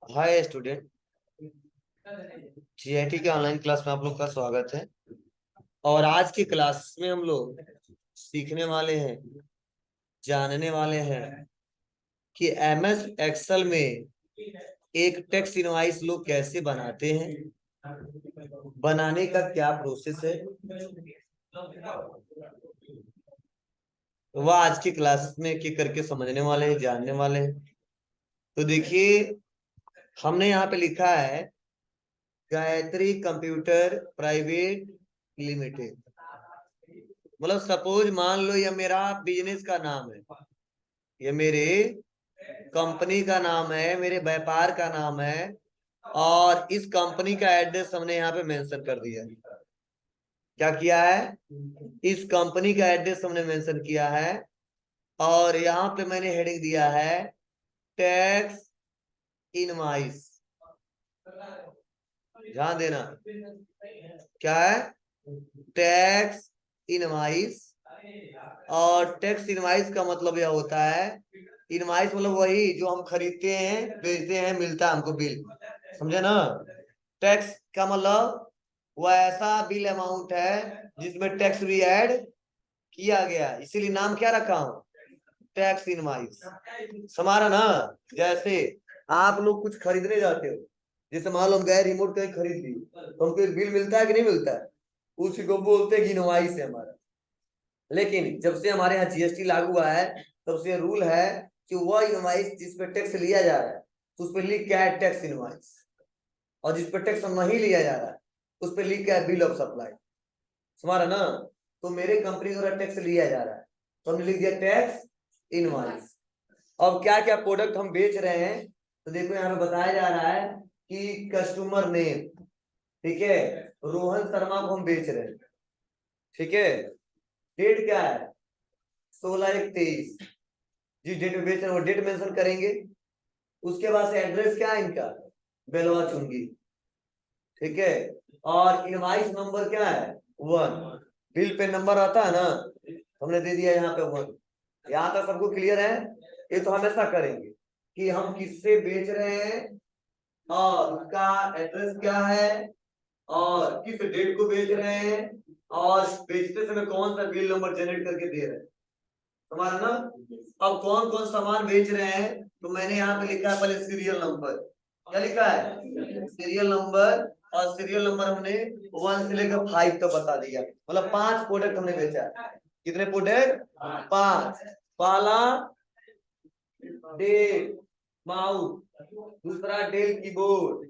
Hi student. GIT के online class में आप लोग का स्वागत है। और आज की क्लास में हम लोग सीखने वाले हैं, जानने वाले हैं कि एमएस एक्सेल में एक टेक्स्ट इनवॉइस लोग कैसे बनाते हैं, बनाने का क्या प्रोसेस है, वह आज की क्लास में के करके समझने वाले हैं, जानने वाले हैं। तो देखिए, हमने यहाँ पे लिखा है गायत्री कंप्यूटर प्राइवेट लिमिटेड। मतलब सपोज मान लो ये मेरा बिजनेस का नाम है, ये मेरे कंपनी का नाम है, मेरे व्यापार का नाम है। और इस कंपनी का एड्रेस हमने यहाँ पे मेंशन कर दिया है। क्या किया है? इस कंपनी का एड्रेस हमने मेंशन किया है। और यहाँ पे मैंने हेडिंग दिया है टैक्स इनवॉइस। ध्यान देना, क्या है? Tax invoice. और टैक्स इनवॉइस का मतलब यह होता है, इनवॉइस मतलब वही जो हम खरीदते हैं, बेचते हैं, मिलता है हमको बिल। समझे ना? टैक्स का मतलब वह ऐसा बिल अमाउंट है जिसमें टैक्स भी ऐड किया गया, इसीलिए नाम क्या रखा हूं? Tax invoice. समारा ना? जैसे आप लोग कुछ खरीदने जाते हो, जैसे मान लो हम गए रिमोट कहीं खरीद ली, तो हमको बिल मिलता है कि नहीं मिलता है? उसी को बोलते हैं कि इनवॉइस है हमारा। लेकिन जब से हमारे यहाँ जीएसटी लागू हुआ है, तब से रूल है कि वह इनवॉइस जिस पे टैक्स लिया जा रहा है तो उस पर लिख क्या है? Tax invoice. और जिस पर टैक्स नहीं लिया जा रहा है उस पर लिख क्या है? Bill of supply. हमारा ना? तो मेरे कंपनी द्वारा टैक्स लिया जा रहा है तो हमने लिख दिया टैक्स इनवॉइस। अब क्या क्या प्रोडक्ट हम बेच रहे हैं, तो देखो यहाँ पे बताया जा रहा है कि कस्टमर नेम, ठीक है, रोहन शर्मा को हम बेच रहे हैं। ठीक है, डेट क्या है? 16/1/23। जिस डेट में बेच रहे हैं वो डेट मेंशन करेंगे। उसके बाद से एड्रेस क्या है इनका? बेलवा चुंगी। ठीक है, और इनवॉइस नंबर क्या है? 1। बिल पे नंबर आता है ना, हमने दे दिया यहाँ पे 1। यहाँ तक सबको क्लियर है? ये तो हमेशा करेंगे कि हम किससे बेच रहे हैं और उसका एड्रेस क्या है और किस डेट को बेच रहे हैं और बेचते समय कौन सा बिल नंबर जनरेट करके दे रहे हैं। समझ ना? अब कौन कौन सामान बेच रहे हैं, तो मैंने यहाँ पे लिखा है पहले सीरियल नंबर। क्या लिखा है? Serial number. और सीरियल नंबर हमने 1 से लेकर 5 तक बता दिया। मतलब 5 प्रोडक्ट हमने बेचा है। कितने प्रोडक्ट? 5। पहला डेल माउस, दूसरा Dell keyboard,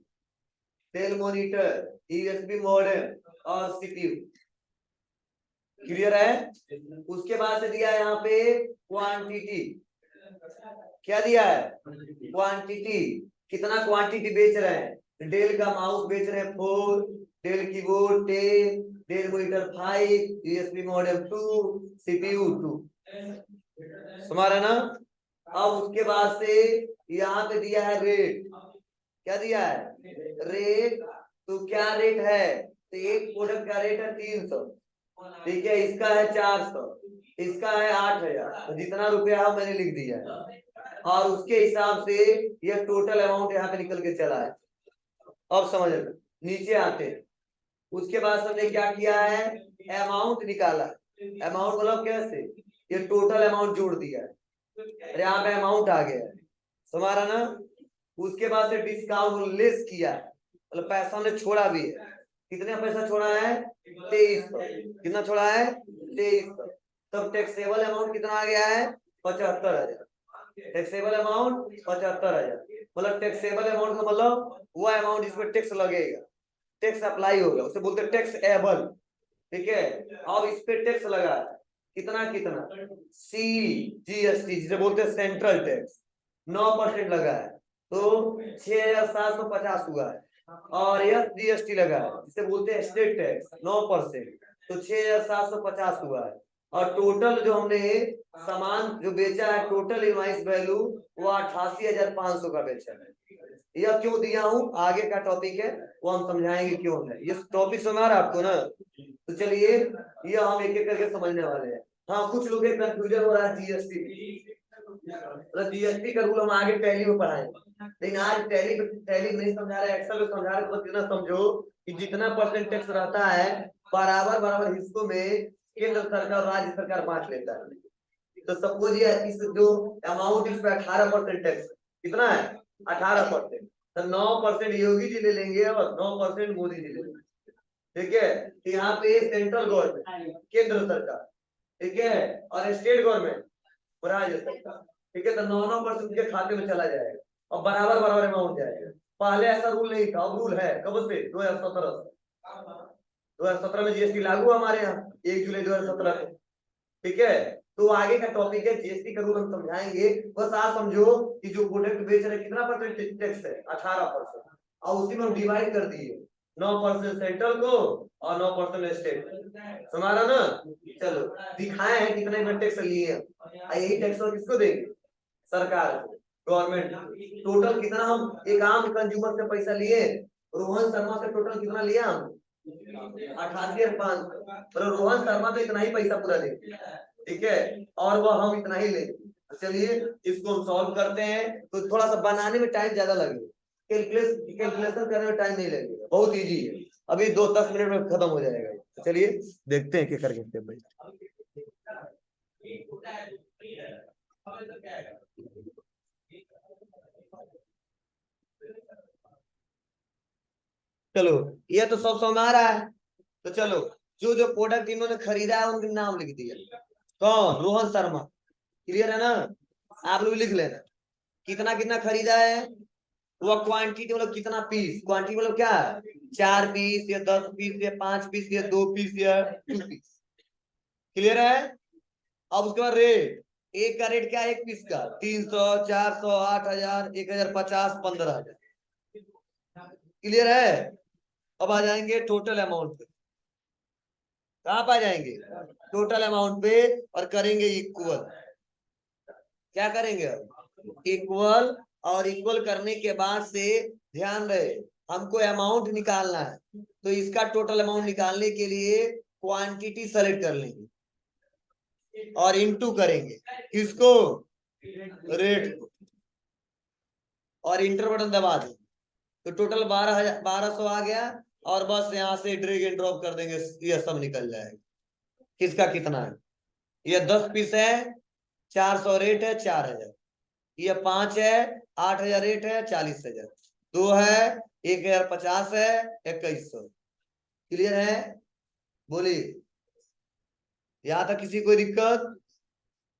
Dell monitor, USB modem और सीपीयू। क्लियर है? उसके बाद से दिया यहाँ पे क्वांटिटी। क्या दिया है? क्वांटिटी। कितना क्वांटिटी बेच रहे हैं? डेल का माउस बेच रहे हैं 4, Dell keyboard 10, Dell monitor 5, USB modem 2, CPU 2। समझ रहे ना? अब उसके बाद से यहाँ पे दिया है रेट। क्या दिया है? रेट। तो क्या रेट है? तो एक प्रोडक्ट का रेट है 300। ठीक है, इसका है 400, इसका है 8000। तो जितना रुपया है मैंने लिख दिया है और उसके हिसाब से यह टोटल अमाउंट यहाँ पे निकल के चला है। अब समझ नीचे आते हैं। उसके बाद हमने क्या किया है? अमाउंट निकाला। अमाउंट मतलब कैसे? ये टोटल अमाउंट जोड़ दिया है, यहाँ पे अमाउंट आ गया है। तुम्हारा ना? उसके बाद से डिस्काउंट लेस किया है, मतलब पैसा हमने छोड़ा भी है। कितने पैसा छोड़ा है? 2300। कितना छोड़ा है? 2300। तब टैक्सेबल अमाउंट कितना आ गया है? 75,000। Taxable amount 75,000। मतलब टैक्सेबल अमाउंट का मतलब वो अमाउंट जिसपे टैक्स लगेगा, टैक्स अप्लाई होगा, उसे बोलते हैं टैक्स एबल। ठीक है, अब इस पे टैक्स लगा है। कितना कितना? सी जीएसटी जिसे बोलते हैं सेंट्रल टैक्स, 9% लगा है, तो 6,750 हुआ है। और यह जीएसटी लगा है जिसे बोलते हैं स्टेट टैक्स, 9%, तो 6,750 हुआ है। और टोटल जो हमने सामान जो बेचा है, टोटल इनवॉइस वैल्यू वो 88,500 का बेचा है। यह क्यों दिया हूं, आगे का टॉपिक है वो हम समझाएंगे क्यों है। ये टॉपिक समझ आ रहा है आपको ना? तो चलिए ये हम एक एक करके समझने वाले हैं। हाँ, कुछ लोग कंफ्यूजन हो रहा है जीएसटी। मतलब जीएसटी का रूल हम आगे टैली में पढ़ाएंगे, लेकिन आज टैली नहीं समझा रहे, एक्सेल में समझा रहे, तो बस इतना समझो कि जितना परसेंट टैक्स रहता है बराबर बराबर हिस्सों में केंद्र सरकार और राज्य सरकार बांट लेता है। तो सपोज ये इस जो अमाउंट इस पे 18% टैक्स, कितना है 18%, तो 9% योगी जी ले लेंगे और 9% मोदी जी ले लेंगे। ठीक है, तो यहाँ पे सेंट्रल गवर्नमेंट केंद्र सरकार, ठीक है, और स्टेट गवर्नमेंट राज्य सरकार, ठीक है, तो 9% उनके खाते में चला जाएगा और बराबर बराबर अमाउंट जाएगा। पहले ऐसा रूल नहीं था, अब रूल है कब से 2017 से। 2017 में जीएसटी लागू हमारे यहाँ 1 जुलाई 2017 को, ठीक है। तो आगे का टॉपिक है जीएसटी का रूल हम समझाएंगे, बस आप समझो कि जो प्रोडक्ट बेच रहे कितना परसेंट टैक्स है 18%, और उसी में हम डिवाइड कर दिए 9% सेंट्रल को और 9% स्टेट, हमारा ना। चलो दिखाए हैं कितने में टैक्स लिए, यही टैक्स किसको देंगे, सरकार को, गवर्नमेंट। टोटल कितना हम एक आम कंज्यूमर से पैसा लिए, रोहन शर्मा से टोटल कितना लिया हम 88,500, और रोहन शर्मा तो इतना ही पैसा पूरा देंगे, ठीक है, और वह हम इतना ही लेंगे। चलिए इसको हम सॉल्व करते हैं, तो थोड़ा सा बनाने में टाइम ज्यादा लगेगा, कैलकुलेशन करने में टाइम नहीं लगेगा, बहुत इजी है, अभी 2-10 मिनट में खत्म हो जाएगा। चलिए देखते हैं क्या करके भाई। चलो ये तो सब समझ आ रहा है, तो चलो जो जो प्रोडक्ट इन्होंने खरीदा है उनके नाम लिख दिया। कौन, रोहन शर्मा, क्लियर है ना, आप लोग लिख लेना कितना कितना खरीदा है, वह क्वांटिटी मतलब कितना पीस, क्वांटिटी मतलब क्या, 4 पीस या 10 पीस या 5 पीस या 2 पीस या 2 पीस, क्लियर है। अब उसके बाद रेट, एक का रेट क्या है, एक पीस का 300, 400, 8,000, 1,050, 15,000, क्लियर है। अब आ जाएंगे टोटल अमाउंट पे, कहां पर आ जाएंगे, टोटल अमाउंट पे, और करेंगे इक्वल, क्या करेंगे इक्वल, और इक्वल करने के बाद से ध्यान रहे हमको अमाउंट निकालना है, तो इसका टोटल अमाउंट निकालने के लिए क्वांटिटी सेलेक्ट कर लेंगे और इनटू करेंगे किसको, रेट को, और इंटर बटन दबा देंगे, तो टोटल 1200 आ गया, और बस यहाँ से ड्रैग एंड ड्रॉप कर देंगे, ये सब निकल जाएगा। किसका कितना है, ये 10 पीस है, 400 रेट है 4,000, ये 5 है 8,000 रेट है 40,000, 2 है 1,050 है 2,100, क्लियर है, बोलिए यहां तक किसी कोई दिक्कत,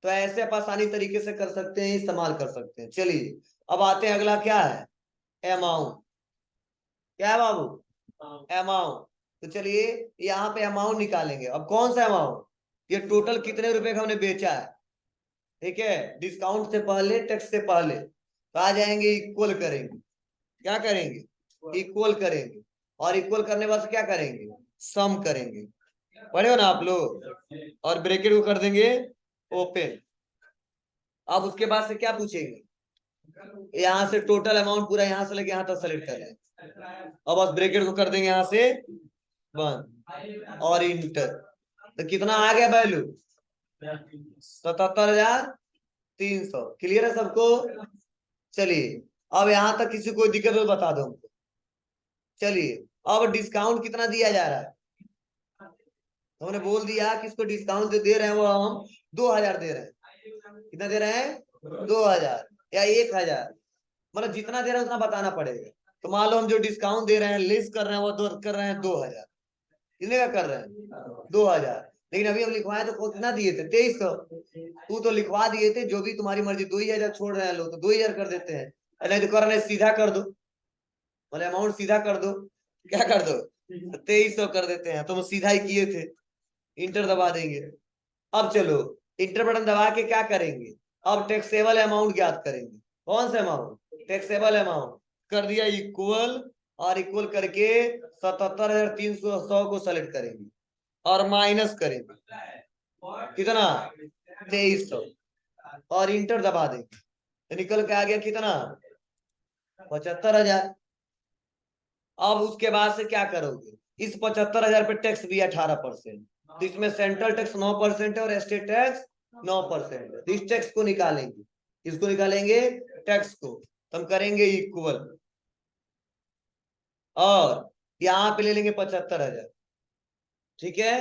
तो ऐसे आप आसानी तरीके से कर सकते हैं, इस्तेमाल कर सकते हैं। चलिए अब आते हैं, अगला क्या है, अमाउंट, क्या है बाबू, अमाउंट। तो चलिए यहाँ पे अमाउंट निकालेंगे, अब कौन सा अमाउंट, ये टोटल कितने रुपए का हमने बेचा है, ठीक है, डिस्काउंट से पहले टैक्स से पहले, तो आ जाएंगे इक्वल करेंगे, क्या करेंगे इक्वल करेंगे, और इक्वल करने बाद क्या करेंगे, सम करेंगे, पढ़े हो ना आप लोग, और ब्रैकेट को कर देंगे ओपन। अब उसके बाद से क्या पूछेंगे, यहाँ से टोटल अमाउंट पूरा यहाँ से लेके यहाँ तक सेलेक्ट कर लें, अब बस ब्रैकेट को कर देंगे यहाँ से बंद और इंटर, तो कितना आ गया वैल्यू 77,300, क्लियर है सबको। चलिए अब यहाँ तक किसी को दिक्कत हो बता दो हमको। चलिए अब डिस्काउंट कितना दिया जा रहा है, हमने बोल दिया कि इसको डिस्काउंट जो दे रहे हैं वो हम 2,000 दे रहे हैं, कितना दे रहे हैं 2,000 या 1,000, मतलब जितना दे रहे हैं उतना बताना पड़ेगा। तो मान लो हम जो डिस्काउंट दे रहे हैं लेस कर रहे हैं, वो कर रहे हैं 2,000, कितने का कर रहे हैं 2,000, लेकिन अभी हम लिखवाए तो कितना दिए थे 2,300, तू तो लिखवा दिए थे, जो भी तुम्हारी मर्जी, 2,000 छोड़ रहे हैं लोग तो 2,000 कर देते हैं, नहीं तो कर रहे सीधा कर दो, बोले अमाउंट सीधा कर दो, क्या कर दो 2,300 कर देते हैं, तो हम सीधा ही किए थे, इंटर दबा देंगे। अब चलो इंटर बटन दबा के क्या करेंगे, अब टैक्सेबल अमाउंट ज्ञात करेंगे, कौन सा अमाउंट, टैक्सेबल अमाउंट, कर दिया इक्वल, और इक्वल करके 77,300 को सेलेक्ट करेंगे और माइनस करेंगे कितना 2,300, और इंटर दबा देंगे, तो निकल के आ गया कितना 75,000। अब उसके बाद से क्या करोगे, इस 75,000 पे टैक्स भी 18%, तो इसमें सेंट्रल टैक्स 9% है और स्टेट टैक्स 9%, इस टैक्स को निकालेंगे, इसको निकालेंगे टैक्स को, तो हम करेंगे इक्वल, और यहाँ पे ले लेंगे 75,000, ठीक है।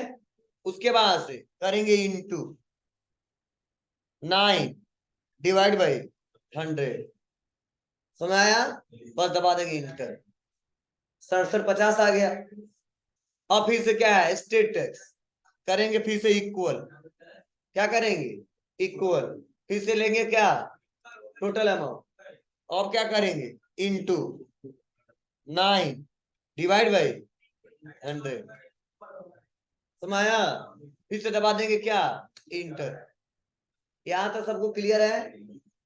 उसके बाद से करेंगे इंटू 9 डिवाइड बाई 100, समझ आया? बस दबा देंगे इंटर, 6750 आ गया। अब फिर से क्या है, स्टेट टैक्स करेंगे, फिर से इक्वल, क्या करेंगे, इक्वल, फिर से लेंगे क्या, टोटल अमाउंट, अब क्या करेंगे, इनटू 9 डिवाइड बाई 100, समझाया? फिर से दबा देंगे क्या, इंटर। यहां तक सबको क्लियर है?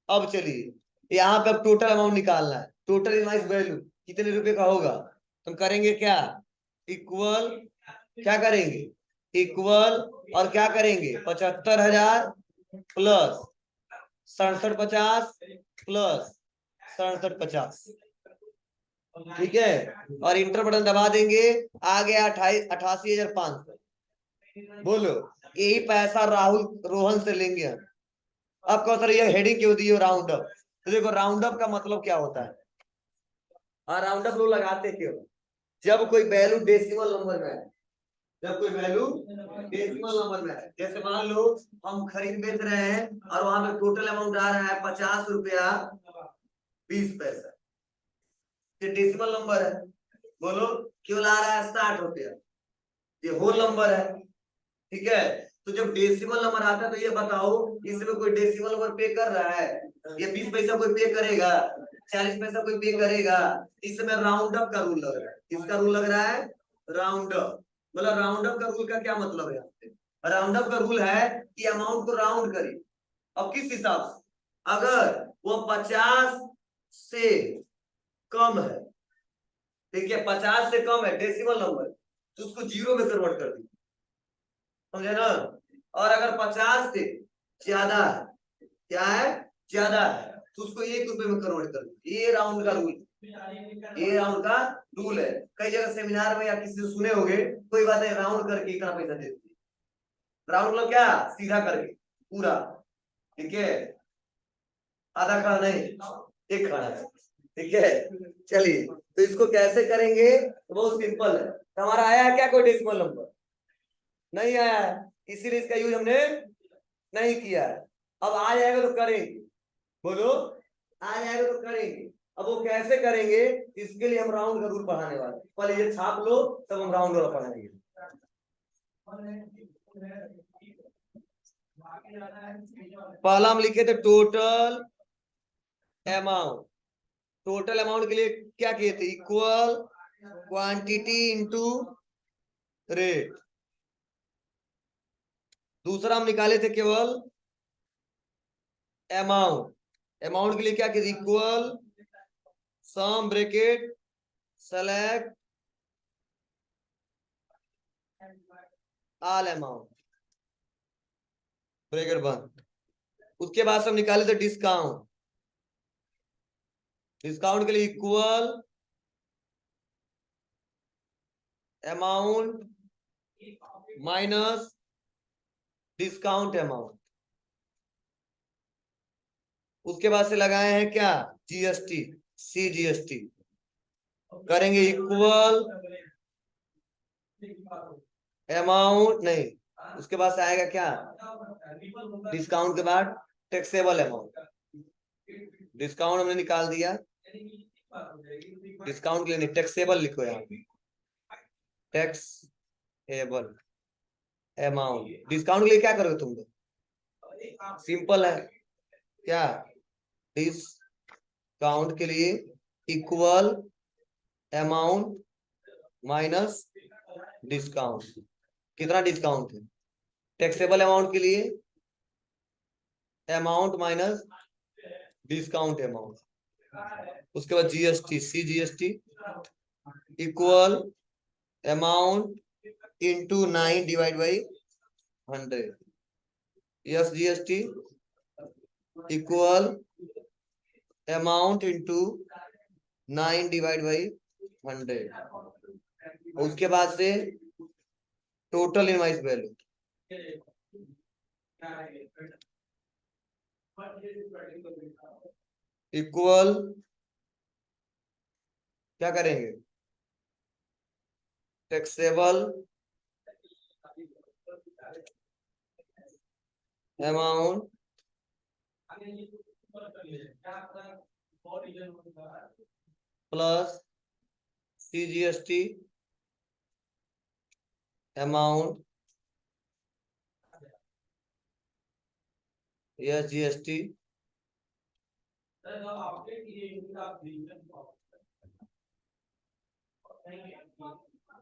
अब चलिए यहाँ पे अब टोटल अमाउंट निकालना है, टोटल इनवाइस वैल्यू कितने रुपए का होगा, तो हम करेंगे क्या, इक्वल, क्या करेंगे, इक्वल, और क्या करेंगे, 75,000 प्लस 6750 प्लस 6750, ठीक है। और इंटर बटन दबा देंगे, आ गया 88,500। बोलो, यही पैसा राहुल रोहन से लेंगे हम। अब कहो सर ये हेडिंग क्यों दी हो राउंड अप, तो देखो राउंड अप का मतलब क्या होता है, और राउंड अप लोग लगाते क्यों, जब कोई वैल्यू डेसिमल नंबर में है, जब कोई वैल्यू डेसिमल नंबर में है, जैसे मान लो हम खरीद बेच रहे हैं और वहां पे टोटल अमाउंट आ रहा है 50 रुपया 20 पैसा, ये डेसिमल नंबर है, बोलो क्यों ला रहा है 60 रुपया, ये होल नंबर है, ठीक है। तो जब डेसिमल नंबर आता है तो ये बताओ इसमें कोई डेसिमल नंबर पे कर रहा है, ये 20 पैसा कोई पे करेगा, 40 पैसा कोई पे करेगा, इसमें राउंड अप का रूल लग रहा है, किसका रूल लग रहा है, राउंड अप। मतलब राउंड अप का रूल का क्या मतलब है, राउंड अप का रूल है कि अमाउंट को राउंड करिए। अब किस हिसाब से, अगर वो 50 से कम है, ठीक है, 50 से कम है डेसिमल नंबर, तो उसको जीरो में कन्वर्ट कर दीजिए, समझे ना। और अगर 50 से ज्यादा है, क्या है, ज्यादा है, तो उसको 1 रुपए में कन्वर्ट कर दीजिए, ये राउंड का रूल, ये राउंड का रूल है। कई जगह सेमिनार में या किसी से सुने होंगे, कोई बात है राउंड करके इतना पैसा दे दीजिए, राउंड मतलब क्या, सीधा करके पूरा, ठीक है, आधा खड़ा नहीं, एक खड़ा, ठीक है। चलिए तो इसको कैसे करेंगे, तो बहुत सिंपल है। हमारा आया है क्या कोई डेसिमल नंबर, नहीं आया है, इसीलिए इसका यूज हमने नहीं किया है। अब आ जाएगा तो करेंगे, बोलो, आ जाएगा तो करेंगे। अब वो कैसे करेंगे, इसके लिए हम राउंड का रूल पढ़ाने वाले, पहले ये छाप लो तब हम राउंड वाला पढ़ाएंगे। पहला हम लिखे थे टोटल अमाउंट, टोटल अमाउंट के लिए क्या किए थे, इक्वल क्वांटिटी इनटू रेट। दूसरा हम निकाले थे केवल अमाउंट, अमाउंट के लिए क्या किया, इक्वल सम bracket select all amount bracket बंद। उसके बाद से हम निकाले थे डिस्काउंट, डिस्काउंट के लिए equal amount minus discount amount. उसके बाद से लगाए हैं क्या, जीएसटी, CGST, करेंगे इक्वल अमाउंट, नहीं उसके बाद से आएगा क्या, डिस्काउंट के बाद टैक्सेबल अमाउंट, डिस्काउंट हमने निकाल दिया, डिस्काउंट के लिए टैक्सेबल लिखो यहाँ पे, टैक्सेबल अमाउंट। डिस्काउंट के लिए क्या करोगे तुम लोग, सिंपल है, क्या, डिस्काउंट के लिए इक्वल अमाउंट माइनस डिस्काउंट, कितना डिस्काउंट है, टैक्सेबल अमाउंट के लिए अमाउंट माइनस डिस्काउंट अमाउंट, उसके बाद GST, CGST equal amount into 9 divide by 100, SGST equal amount into 9 divide by 100। उसके बाद से टोटल इनवाइस वैल्यू, इक्वल क्या करेंगे, taxable amount plus CGST amount SGST